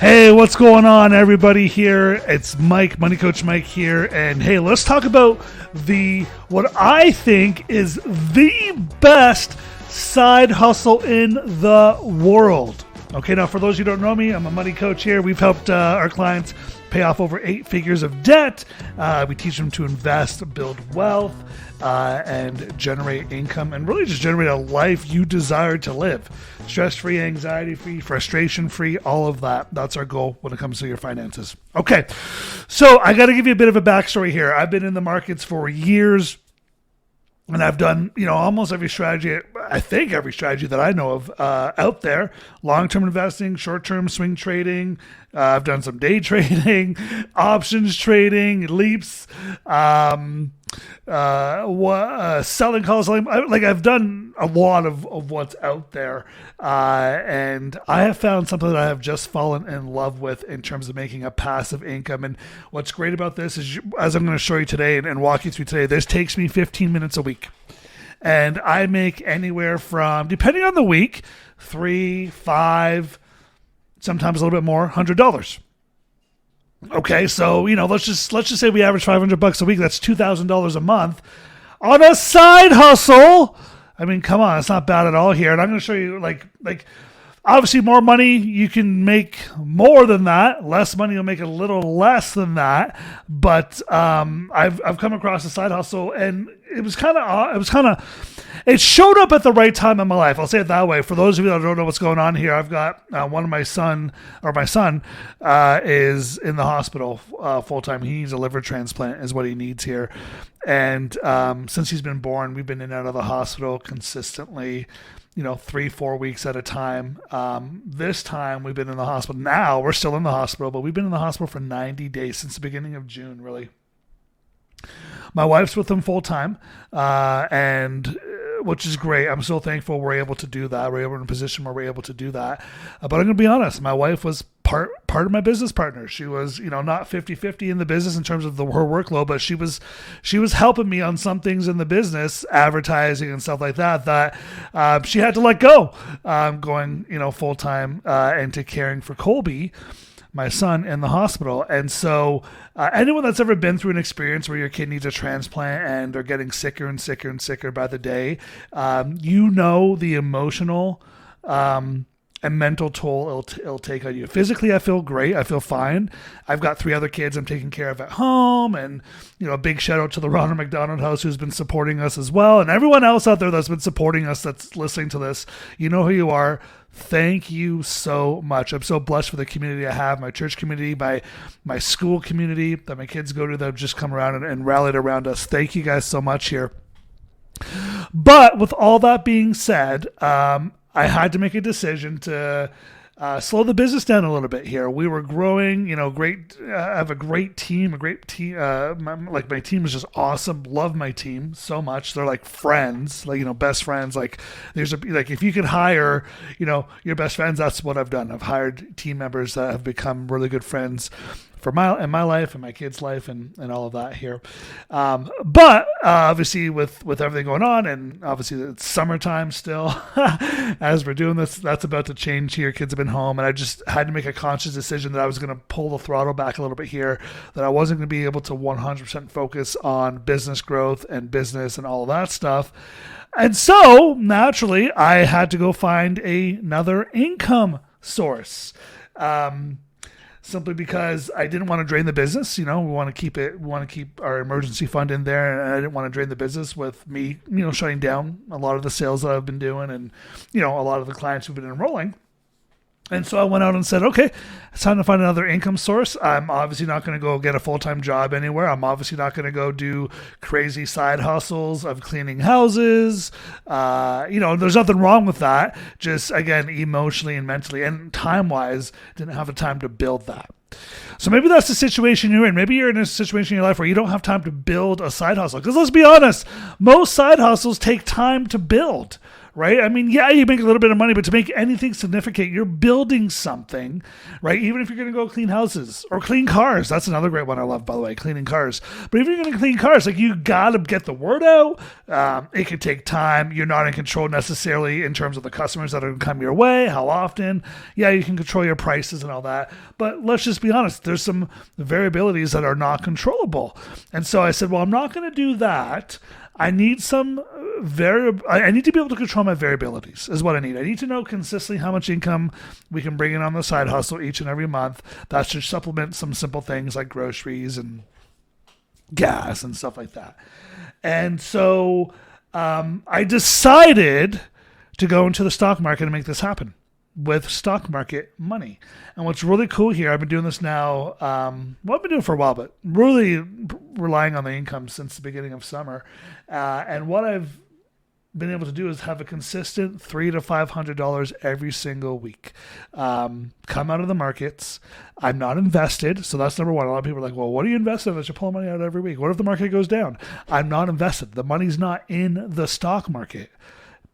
Hey, what's going on, everybody? Here it's Mike, Money Coach Mike here, and hey, let's talk about what I think is the best side hustle in the world. Okay, now for those who don't know me, I'm a money coach here. We've helped our clients pay off over 8 figures of debt. We teach them to invest, build wealth, and generate income, and really just generate a life you desire to live. Stress-free, anxiety-free, frustration-free, all of that. That's our goal when it comes to your finances. Okay, so I got to give you a bit of a backstory here. I've been in the markets for years, and I've done, almost every strategy, I think every strategy that I know of out there. Long-term investing, short-term swing trading. I've done some day trading, options trading, leaps, selling calls. I've done a lot of what's out there. And I have found something that I have just fallen in love with in terms of making a passive income. And what's great about this is, as I'm going to show you today and walk you through today, this takes me 15 minutes a week. And I make anywhere from, depending on the week, $3, $5, sometimes a little bit more, $100. Okay, so let's just say we average $500 a week. That's $2,000 a month on a side hustle. I mean, come on, it's not bad at all here. And I'm going to show you like obviously more money you can make more than that. Less money you'll make a little less than that. But I've come across a side hustle, and it showed up at the right time in my life. I'll say it that way. For those of you that don't know what's going on here, I've got my son is in the hospital full time. He needs a liver transplant is what he needs here. And since he's been born, we've been in and out of the hospital consistently, 3-4 weeks at a time. This time we've been in the hospital. Now we're still in the hospital, but we've been in the hospital for 90 days since the beginning of June, really. My wife's with him full time, and which is great. I'm so thankful we're able to do that. We're in a position where we're able to do that. But I'm going to be honest, my wife was part of my business partner. She was, not 50-50 in the business in terms of her workload, but she was helping me on some things in the business, advertising and stuff like that she had to let go, going, full time into caring for Colby, my son, in the hospital. And so anyone that's ever been through an experience where your kid needs a transplant and are getting sicker and sicker and sicker by the day, the emotional and mental toll it'll take on you. Physically, I feel great. I feel fine. I've got 3 other kids I'm taking care of at home, and a big shout out to the Ronald McDonald House who's been supporting us as well, and everyone else out there that's been supporting us that's listening to this. You know who you are. Thank you so much. I'm so blessed for the community I have, my church community, my school community that my kids go to that have just come around and rallied around us. Thank you guys so much here. But with all that being said, I had to make a decision to slow the business down a little bit here. We were growing, great. I have a great team, my team is just awesome. Love my team so much. They're like friends, best friends. If you could hire, your best friends, that's what I've done. I've hired team members that have become really good friends for my life and my kids' life and all of that here. But obviously with everything going on, and obviously it's summertime still as we're doing this, that's about to change here. Kids have been home, and I just had to make a conscious decision that I was going to pull the throttle back a little bit here, that I wasn't going to be able to 100% focus on business growth and business and all of that stuff. And so naturally I had to go find another income source. Simply because I didn't want to drain the business. We want to keep our emergency fund in there, and I didn't want to drain the business with me, shutting down a lot of the sales that I've been doing, and, a lot of the clients who've been enrolling. And so I went out and said, okay, it's time to find another income source. I'm obviously not going to go get a full-time job anywhere. I'm obviously not going to go do crazy side hustles of cleaning houses. There's nothing wrong with that. Just, again, emotionally and mentally and time-wise, didn't have the time to build that. So maybe that's the situation you're in. Maybe you're in a situation in your life where you don't have time to build a side hustle. Because let's be honest, most side hustles take time to build, right? I mean, yeah, you make a little bit of money, but to make anything significant, you're building something, right? Even if you're going to go clean houses or clean cars. That's another great one I love, by the way, cleaning cars. But if you're going to clean cars, like, you got to get the word out. It can take time. You're not in control necessarily in terms of the customers that are going to come your way, how often. Yeah, you can control your prices and all that. But let's just be honest. There's some variabilities that are not controllable. And so I said, well, I'm not going to do that. I need some I need to be able to control my variabilities is what I need. I need to know consistently how much income we can bring in on the side hustle each and every month. That should supplement some simple things like groceries and gas and stuff like that. And so I decided to go into the stock market and make this happen with stock market money. And what's really cool here, I've been doing this now, I've been doing it for a while, but really relying on the income since the beginning of summer. And what I've been able to do is have a consistent $300 to $500 every single week come out of the markets. I'm not invested, so that's number one. A lot of people are like, well, what are you invested in that you're pulling money out every week? What if the market goes down? I'm not invested. The money's not in the stock market,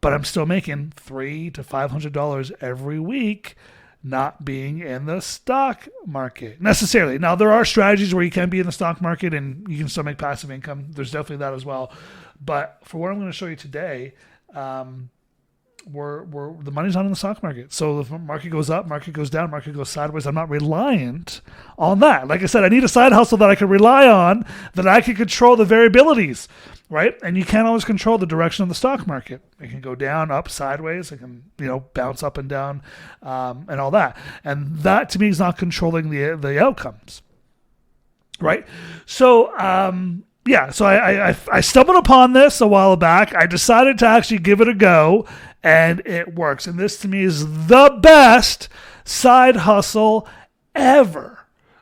but I'm still making $300 to $500 every week, not being in the stock market necessarily. Now, there are strategies where you can be in the stock market and you can still make passive income. There's definitely that as well. But for what I'm going to show you today, the money's not in the stock market. So if the market goes up, market goes down, market goes sideways, I'm not reliant on that. Like I said, I need a side hustle that I can rely on, that I can control the variabilities, right? And you can't always control the direction of the stock market. It can go down, up, sideways. It can, bounce up and down, and all that. And that to me is not controlling the outcomes, right? So, so I stumbled upon this a while back. I decided to actually give it a go, and it works. And this to me is the best side hustle ever,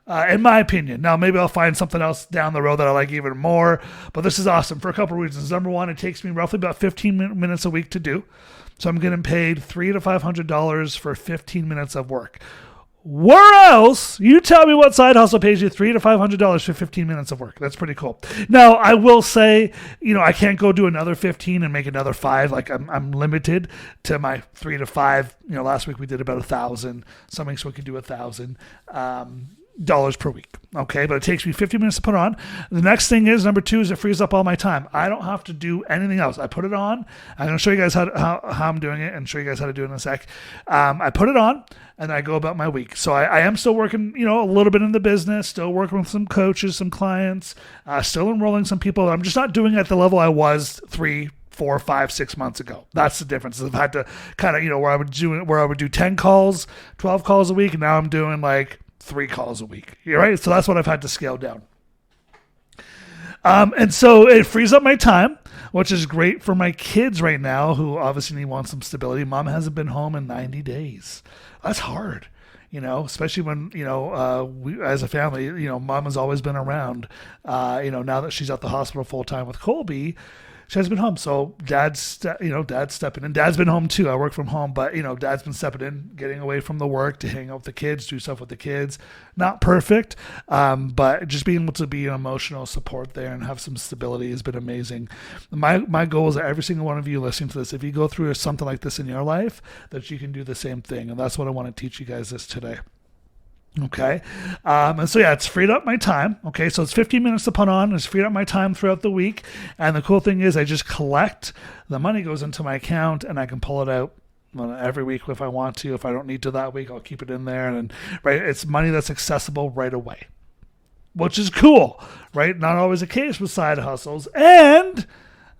in my opinion. Now, maybe I'll find something else down the road that I like even more, but this is awesome for a couple of reasons. Number one, it takes me roughly about 15 minutes a week to do. So I'm getting paid $300 to $500 for 15 minutes of work. Where else? You tell me what side hustle pays you $300 to $500 for 15 minutes of work. That's pretty cool. Now, I will say, I can't go do another 15 and make another 5. Like I'm limited to my 3 to 5. Last week we did about 1,000. Some weeks we could do 1,000 dollars per week. Okay, but it takes me 50 minutes to put on. The next thing is, number 2, is it frees up all my time. I don't have to do anything else. I put it on. I'm going to show you guys how I'm doing it and show you guys how to do it in a sec. I put it on and I go about my week. So I am still working, a little bit in the business, still working with some coaches, some clients, still enrolling some people. I'm just not doing it at the level I was 3, 4, 5, 6 months ago. That's the difference. I've had to kind of, where I would do 10 calls, 12 calls a week, and now I'm doing like 3 calls a week. Right? So that's what I've had to scale down. And so it frees up my time, which is great for my kids right now, who obviously want some stability. Mom hasn't been home in 90 days. That's hard, especially when, we, as a family, Mom has always been around. Now that she's at the hospital full time with Colby, she hasn't been home. So dad's stepping in. Dad's been home too. I work from home, but dad's been stepping in, getting away from the work to hang out with the kids, do stuff with the kids. Not perfect, but just being able to be an emotional support there and have some stability has been amazing. My goal is that every single one of you listening to this, if you go through something like this in your life, that you can do the same thing. And that's what I want to teach you guys this today. Okay. And so, it's freed up my time. Okay. So it's 15 minutes to put on. It's freed up my time throughout the week. And the cool thing is I just collect. The money goes into my account and I can pull it out every week if I want to. If I don't need to that week, I'll keep it in there. And right, it's money that's accessible right away, which is cool, right? Not always the case with side hustles. And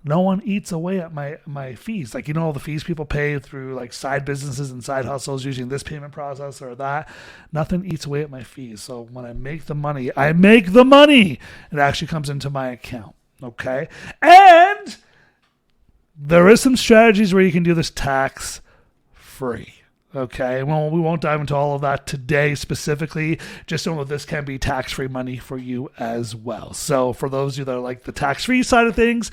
no one eats away at my fees. Like, all the fees people pay through like side businesses and side hustles using this payment process or that. Nothing eats away at my fees. So when I make the money, it actually comes into my account. Okay. And there is some strategies where you can do this tax free. Okay, well, we won't dive into all of that today specifically. Just know that this can be tax-free money for you as well. So for those of you that are like the tax-free side of things,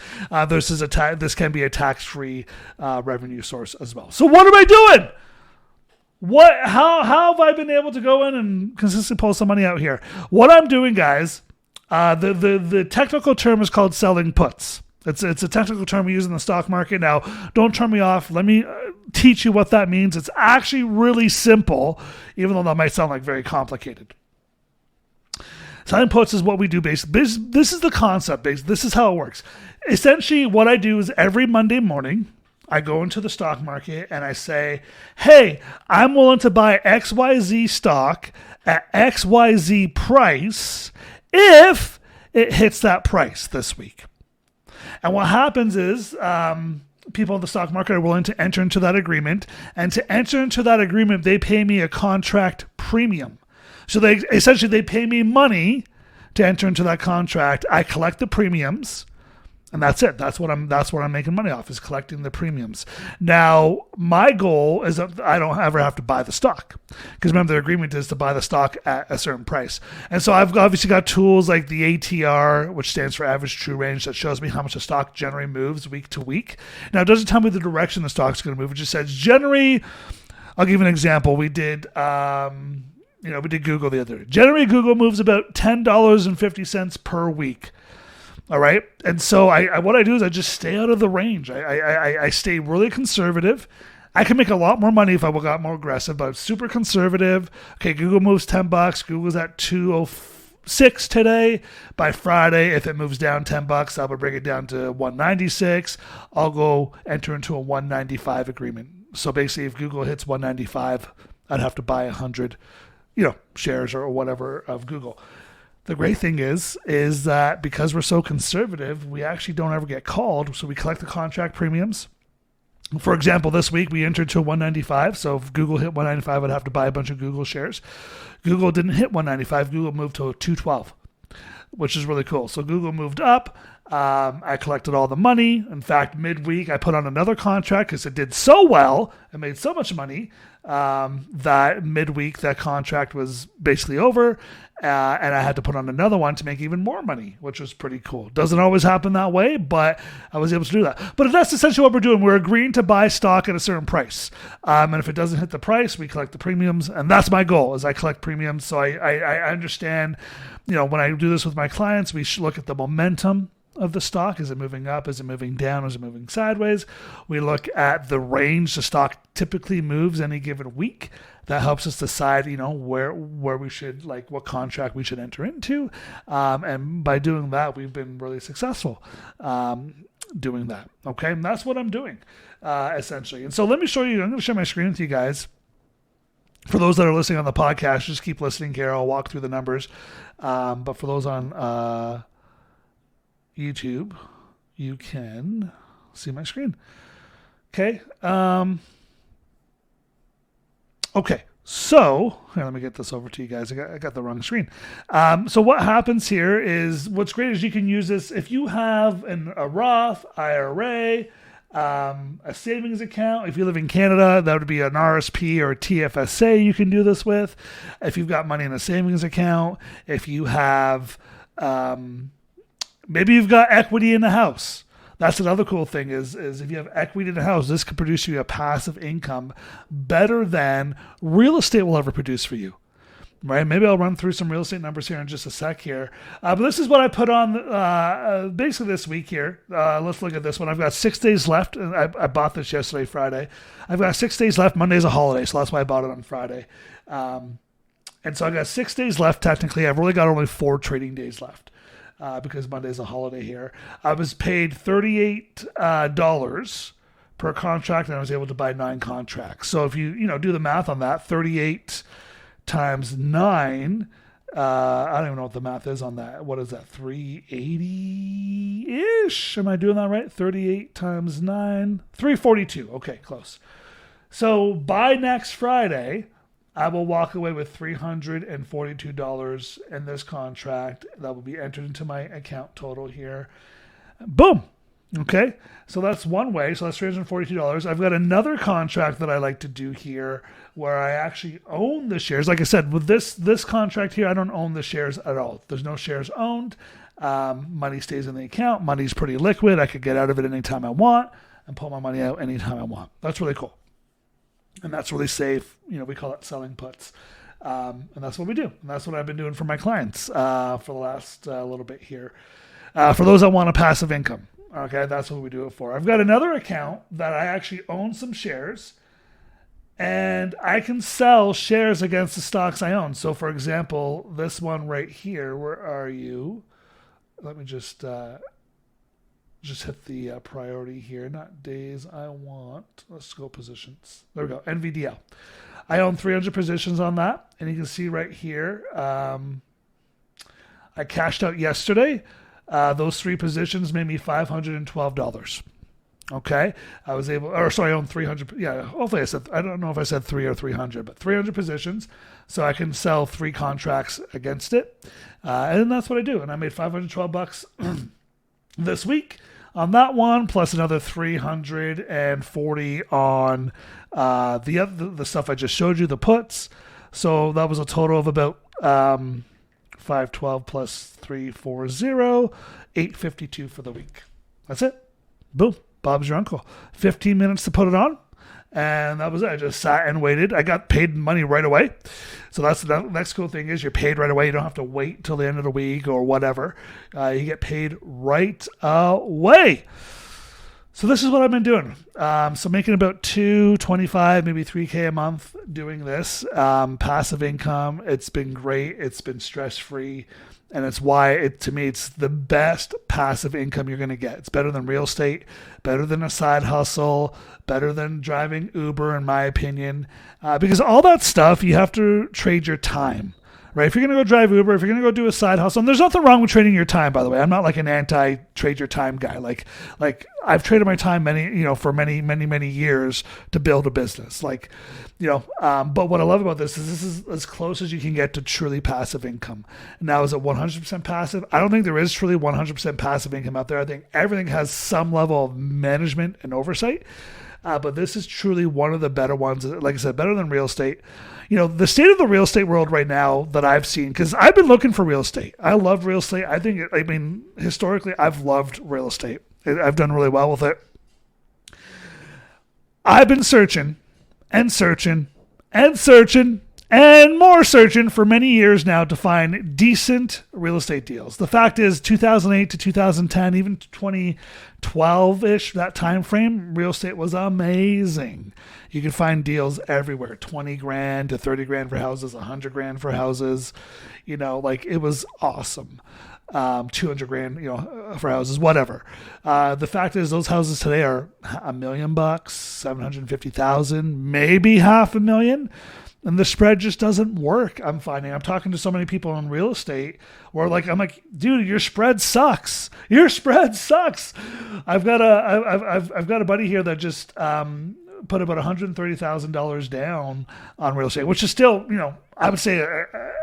this can be a tax-free revenue source as well. So what am I doing? How have I been able to go in and consistently pull some money out here? What I'm doing, guys, the technical term is called selling puts. It's a technical term we use in the stock market. Now, don't turn me off. Let me teach you what that means. It's actually really simple, even though that might sound like very complicated. Selling puts is what we do basically. This is the concept. This is how it works. Essentially, what I do is every Monday morning, I go into the stock market and I say, hey, I'm willing to buy XYZ stock at XYZ price if it hits that price this week. And what happens is people in the stock market are willing to enter into that agreement. And to enter into that agreement, they pay me a contract premium. So they pay me money to enter into that contract. I collect the premiums, and that's it. That's what I'm making money off, is collecting the premiums. Now, my goal is that I don't ever have to buy the stock, because remember, the agreement is to buy the stock at a certain price. And so I've obviously got tools like the ATR, which stands for average true range, that shows me how much the stock generally moves week to week. Now, it doesn't tell me the direction the stock's going to move. It just says generally. I'll give you an example. We did Google the other day. Generally, Google moves about $10.50 per week. All right. And so what I do is I just stay out of the range. I stay really conservative. I can make a lot more money if I got more aggressive, but I'm super conservative. Okay, Google moves $10. Google's at 206 today. By Friday, if it moves down $10, I would bring it down to 196. I'll go enter into a 195 agreement. So basically, if Google hits 195, I'd have to buy 100 shares or whatever of Google. The great thing is that because we're so conservative, we actually don't ever get called. So we collect the contract premiums. For example, this week we entered to 195. So if Google hit 195, I'd have to buy a bunch of Google shares. Google didn't hit 195. Google moved to 212, which is really cool. So Google moved up. I collected all the money. In fact, midweek, I put on another contract because it did so well and made so much money that midweek that contract was basically over, and I had to put on another one to make even more money, which was pretty cool. Doesn't always happen that way, but I was able to do that. But that's essentially what we're doing. We're agreeing to buy stock at a certain price, and if it doesn't hit the price, we collect the premiums, and that's my goal, is I collect premiums. So I understand, when I do this with my clients, we should look at the momentum of the stock. Is it moving up? Is it moving down? Is it moving sideways? We look at the range the stock typically moves any given week. That helps us decide, where we should, what contract we should enter into. And by doing that, we've been really successful doing that. Okay. And that's what I'm doing, essentially. And so let me show you, I'm going to share my screen with you guys. For those that are listening on the podcast, just keep listening here. I'll walk through the numbers. But for those on YouTube, you can see my screen. Okay. Okay. So here, let me get this over to you guys. I got the wrong screen. So what happens here is, what's great is you can use this if you have a Roth IRA, a savings account. If you live in Canada, that would be an RSP or a TFSA you can do this with. If you've got money in a savings account, if you have maybe you've got equity in the house. That's another cool thing is if you have equity in the house, this could produce you a passive income better than real estate will ever produce for you. Right? Maybe I'll run through some real estate numbers here in just a sec here. But this is what I put on basically this week here. Let's look at this one. I've got 6 days left. And I bought this yesterday, Friday. I've got 6 days left. Monday's a holiday, so that's why I bought it on Friday. And so I've got 6 days left technically. I've really got only 4 trading days left. Because Monday's a holiday here. I was paid $38 per contract, and I was able to buy 9 contracts. So if you do the math on that, 38 times 9, I don't even know what the math is on that. What is that, 380-ish? Am I doing that right? 38 times 9, 342. Okay, close. by next Friday, I will walk away with $342 in this contract that will be entered into my account total here. Boom. Okay. So that's one way. So that's $342. I've got another contract that I like to do here where I actually own the shares. Like I said, with this contract here, I don't own the shares at all. There's no shares owned. Money stays in the account. Money's pretty liquid. I could get out of it anytime I want and pull my money out anytime I want. That's really cool. And that's really safe. We call it selling puts. And that's what we do. And that's what I've been doing for my clients for the last little bit here. For those that want a passive income. Okay, that's what we do it for. I've got another account that I actually own some shares, and I can sell shares against the stocks I own. So, for example, this one right here, where are you? Let me just hit the priority here. Not days I want. Let's go positions. There we go. NVDL. I own 300 positions on that, and you can see right here. I cashed out yesterday. Those 3 positions made me $512. Okay, I was able, or sorry, I own 300. Yeah, hopefully I don't know if I said 3 or 300, but 300 positions. So I can sell 3 contracts against it. And that's what I do. And I made $512 this week on that one, plus another 340 on the stuff I just showed you, the puts. So that was a total of about 512 plus 340, 852 for the week. That's it. Boom. Bob's your uncle. 15 minutes to put it on. And that was it. I just sat and waited. I got paid money right away. So that's the next cool thing is you're paid right away. You don't have to wait till the end of the week or whatever. You get paid right away. So this is what I've been doing. So making about $225, maybe $3K a month doing this. Passive income. It's been great. It's been stress-free. And it's why, to me, it's the best passive income you're going to get. It's better than real estate, better than a side hustle, better than driving Uber, in my opinion. Because all that stuff, you have to trade your time, right? If you're going to go drive Uber, if you're going to go do a side hustle, and there's nothing wrong with trading your time, by the way. I'm not like an anti-trade your time guy. Like I've traded my time for many years to build a business. But what I love about this is as close as you can get to truly passive income. Now, is it 100% passive? I don't think there is truly 100% passive income out there. I think everything has some level of management and oversight. But this is truly one of the better ones. Like I said, better than real estate. The state of the real estate world right now that I've seen, because I've been looking for real estate. I love real estate. Historically, I've loved real estate. I've done really well with it. I've been searching and searching and searching and more searching for many years now to find decent real estate deals. The fact is, 2008 to 2010, even 2012-ish, that time frame, real estate was amazing. You could find deals everywhere, 20 grand to 30 grand for houses, 100 grand for houses. It was awesome. 200 grand, for houses, whatever. The fact is, those houses today are $1 million, 750,000, maybe $500,000. And the spread just doesn't work. I'm talking to so many people in real estate where I'm like, dude, your spread sucks. Your spread sucks. I've got a buddy here that just put about $130,000 down on real estate, which is still, I would say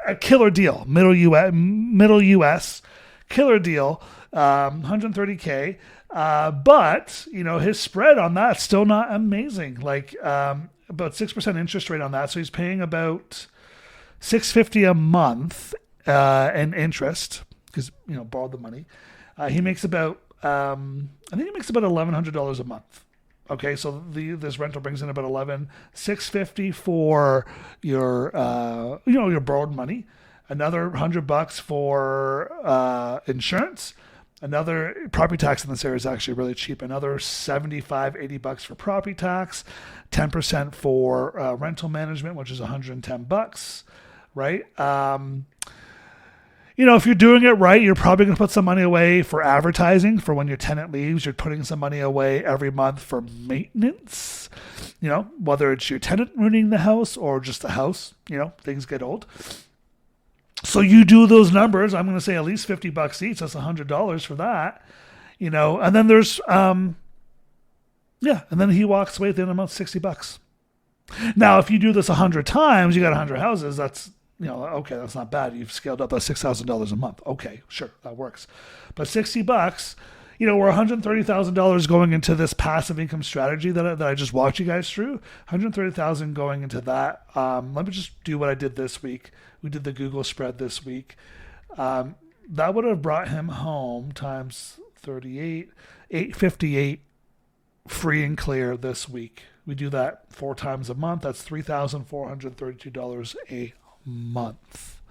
a killer deal. Middle US, killer deal, 130K. But his spread on that's still not amazing. About 6% interest rate on that. So he's paying about $650 a month in interest because, borrowed the money. He makes about, I think he makes about $1,100 a month. Okay, so this rental brings in about $650 for your, your borrowed money. Another $100 for insurance. Another property tax in this area is actually really cheap. Another $75, $80 for property tax, 10% for rental management, which is $110, right? If you're doing it right, you're probably going to put some money away for advertising for when your tenant leaves. You're putting some money away every month for maintenance, whether it's your tenant ruining the house or just the house, things get old. So you do those numbers. I'm going to say at least $50 each. That's $100 for that, and then there's, and then he walks away at the end of the month, $60. Now, if you do this 100 times, you got 100 houses. That's, okay, that's not bad. You've scaled up. That's $6,000 a month. Okay, sure, that works. But $60, we're $130,000 going into this passive income strategy that I just walked you guys through. $130,000 going into that. Let me just do what I did this week. We did the Google spread this week. That would have brought him home times 38, $858 free and clear this week. We do that 4 times a month. That's $3,432 a month.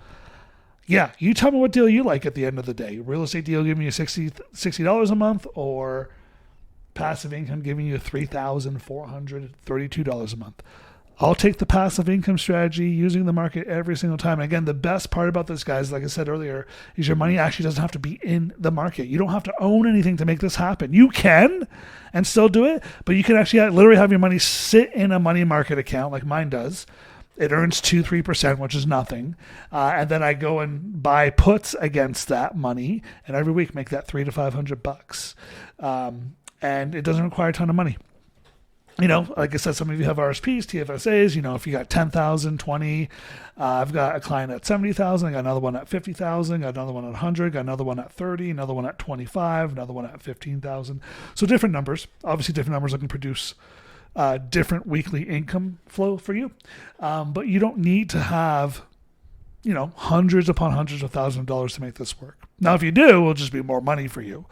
Yeah, you tell me what deal you like at the end of the day. Real estate deal giving you $60 a month, or passive income giving you $3,432 a month. I'll take the passive income strategy, using the market every single time. And again, the best part about this, guys, like I said earlier, is your money actually doesn't have to be in the market. You don't have to own anything to make this happen. You can and still do it, but you can actually literally have your money sit in a money market account like mine does. It earns 2-3%, which is nothing. And then I go and buy puts against that money, and every week make that $300 to $500. And it doesn't require a ton of money. Like I said, some of you have RSPs, TFSAs. If you got 10,000, 20, I've got a client at 70,000. I got another one at 50,000. Got another one at 100. Got another one at 30. Another one at 25. Another one at 15,000. So different numbers. Obviously, different numbers that can produce different weekly income flow for you. But you don't need to have, hundreds upon hundreds of thousands of dollars to make this work. Now, if you do, it'll just be more money for you,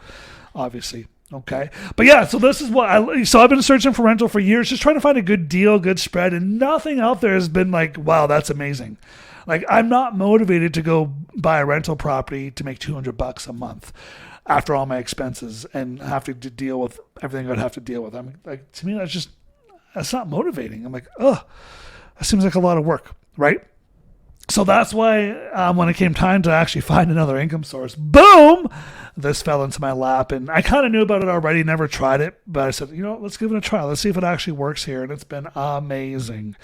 obviously. Okay. But yeah, so this is what I've been searching for rental for years, just trying to find a good deal, good spread, and nothing out there has been like, wow, that's amazing. Like, I'm not motivated to go buy a rental property to make $200 a month after all my expenses and have to deal with everything I'd have to deal with. I mean, like, to me, that's not motivating. I'm like, that seems like a lot of work, right? So that's why when it came time to actually find another income source, boom, this fell into my lap. And I kind of knew about it already, never tried it. But I said, let's give it a try. Let's see if it actually works here. And it's been amazing.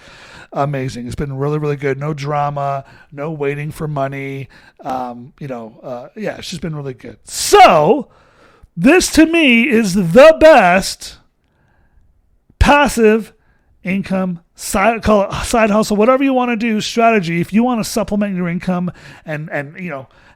Amazing. It's been really, really good. No drama, no waiting for money. It's just been really good. So this to me is the best passive income, call it side hustle, whatever you want to do, strategy. If you want to supplement your income and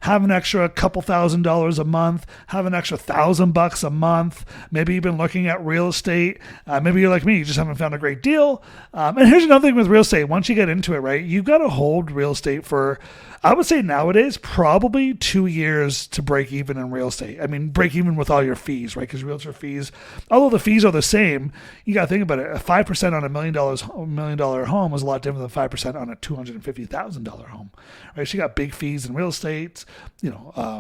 have an extra couple $1,000s a month, have an extra $1,000 a month, maybe you've been looking at real estate. Maybe you're like me, you just haven't found a great deal. And here's another thing with real estate. Once you get into it, right, you've got to hold real estate for, I would say nowadays, probably 2 years to break even in real estate. I mean, break even with all your fees, right? Because realtor fees, although the fees are the same, you got to think about it. 5% on $1 million home is a lot different than 5% on a $250,000 home, right? So you got big fees in real estate,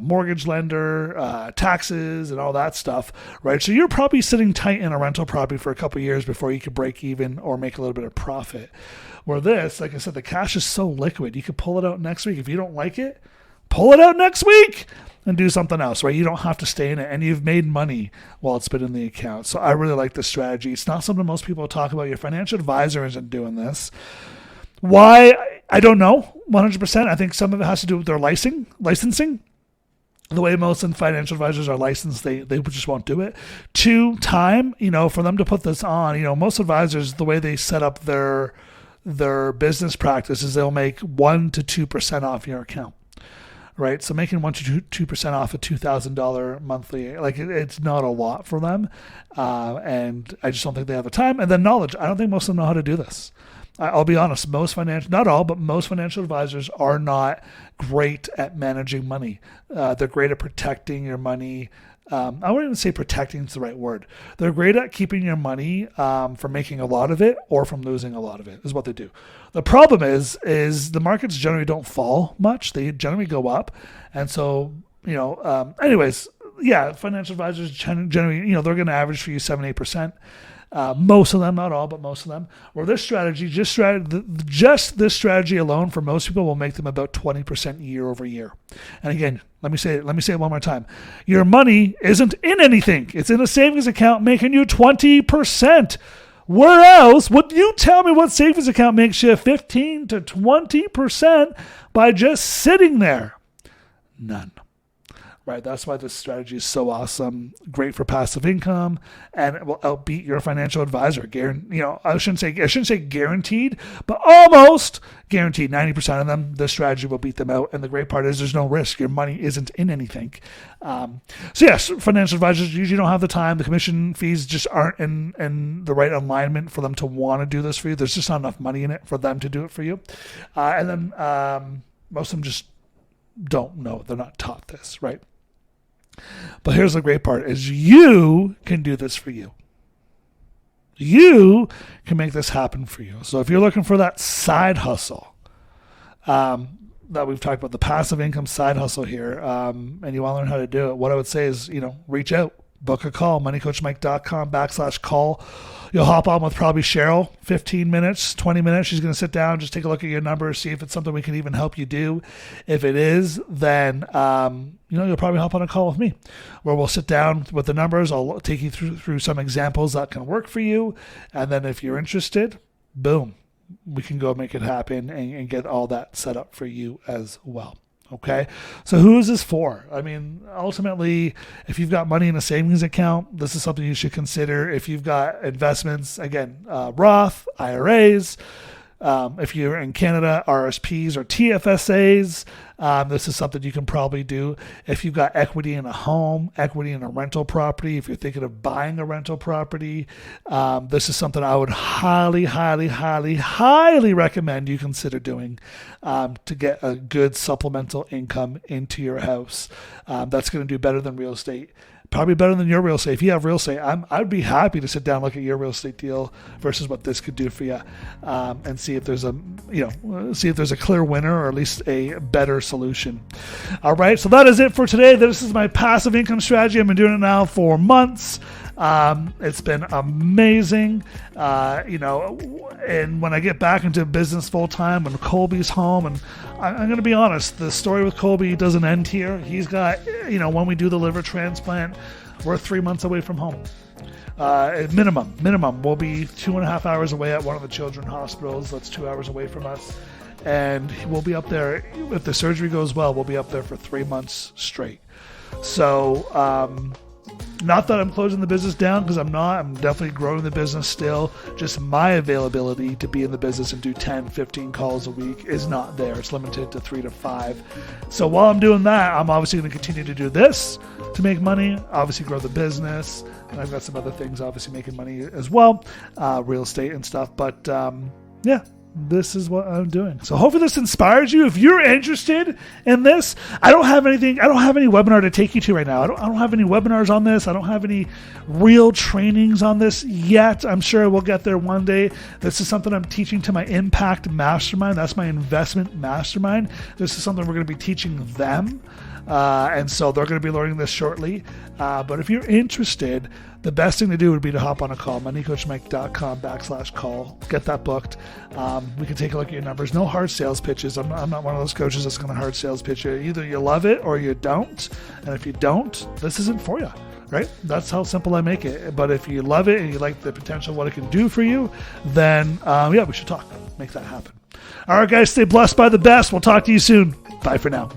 mortgage lender, taxes, and all that stuff, right? So you're probably sitting tight in a rental property for a couple of years before you could break even or make a little bit of profit. Where this, like I said, the cash is so liquid. You could pull it out next week. If you don't like it, pull it out next week and do something else, right? You don't have to stay in it, and you've made money while it's been in the account. So I really like this strategy. It's not something most people talk about. Your financial advisor isn't doing this. Why? I don't know 100%. I think some of it has to do with their licensing. The way most financial advisors are licensed, they just won't do it. 2, time, for them to put this on, most advisors, the way they set up their business practices, they'll make 1% to 2% off your account, right? So making 1% to 2% off a $2,000 monthly, like it's not a lot for them, and I just don't think they have the time. And then knowledge. I don't think most of them know how to do this. I'll be honest, not all, but most financial advisors are not great at managing money. They're great at protecting your money. I wouldn't even say protecting is the right word. They're great at keeping your money from making a lot of it or from losing a lot of it, is what they do. The problem is the markets generally don't fall much. They generally go up. And so, anyways, yeah, financial advisors generally, they're going to average for you 7-8%. Most of them, not all, but most of them. Or this strategy, just this strategy alone for most people will make them about 20% year over year. And again, let me say it one more time. Your money isn't in anything. It's in a savings account making you 20%. Where else would you tell me what savings account makes you 15 to 20% by just sitting there? None. Right, that's why this strategy is so awesome. Great for passive income, and it will outbeat your financial advisor. I shouldn't say guaranteed, but almost guaranteed. 90% of them, this strategy will beat them out. And the great part is there's no risk. Your money isn't in anything. So yes, financial advisors usually don't have the time. The commission fees just aren't in the right alignment for them to want to do this for you. There's just not enough money in it for them to do it for you. And then most of them just don't know. They're not taught this, right? But here's the great part is you can do this for you. You can make this happen for you. So if you're looking for that side hustle, that we've talked about, the passive income side hustle here, and you want to learn how to do it, what I would say is, reach out, book a call, moneycoachmike.com/call. You'll hop on with probably Cheryl, 15 minutes, 20 minutes. She's going to sit down, just take a look at your numbers, see if it's something we can even help you do. If it is, then, you'll probably hop on a call with me where we'll sit down with the numbers. I'll take you through some examples that can work for you. And then if you're interested, boom, we can go make it happen and get all that set up for you as well. Okay, so who is this for? I mean, ultimately, if you've got money in a savings account, this is something you should consider. If you've got investments, again, Roth, IRAs, if you're in Canada, RSPs or TFSAs, this is something you can probably do. If you've got equity in a home, equity in a rental property, if you're thinking of buying a rental property, this is something I would highly, highly, highly, highly recommend you consider doing to get a good supplemental income into your house. That's going to do better than real estate. Probably better than your real estate. If you have real estate, I'd be happy to sit down and look at your real estate deal versus what this could do for you, and see if there's a clear winner or at least a better solution. All right, so that is it for today. This is my passive income strategy. I've been doing it now for months. It's been amazing, and when I get back into business full time, when Colby's home, and I'm going to be honest, the story with Colby doesn't end here. He's got, when we do the liver transplant, we're 3 months away from home. Minimum. We'll be 2.5 hours away at one of the children's hospitals. That's 2 hours away from us. And we'll be up there, if the surgery goes well, we'll be up there for 3 months straight. So, not that I'm closing the business down, because I'm not. I'm definitely growing the business still. Just my availability to be in the business and do 10, 15 calls a week is not there. It's limited to 3 to 5. So while I'm doing that, I'm obviously going to continue to do this to make money, obviously grow the business. And I've got some other things obviously making money as well, real estate and stuff. But this is what I'm doing. So hopefully this inspires you. If you're interested in this, I don't have any webinar to take you to right now. I don't have any webinars on this. I don't have any real trainings on this yet. I'm sure we'll get there one day. This is something I'm teaching to my Impact Mastermind. That's my investment mastermind. This is something we're going to be teaching them. And so they're going to be learning this shortly. But if you're interested, the best thing to do would be to hop on a call, moneycoachmike.com/call. Get that booked. We can take a look at your numbers. No hard sales pitches. I'm not one of those coaches that's going to hard sales pitch you. Either you love it or you don't. And if you don't, this isn't for you. Right? That's how simple I make it. But if you love it and you like the potential of what it can do for you, then we should talk. Make that happen. All right, guys, stay blessed by the best. We'll talk to you soon. Bye for now.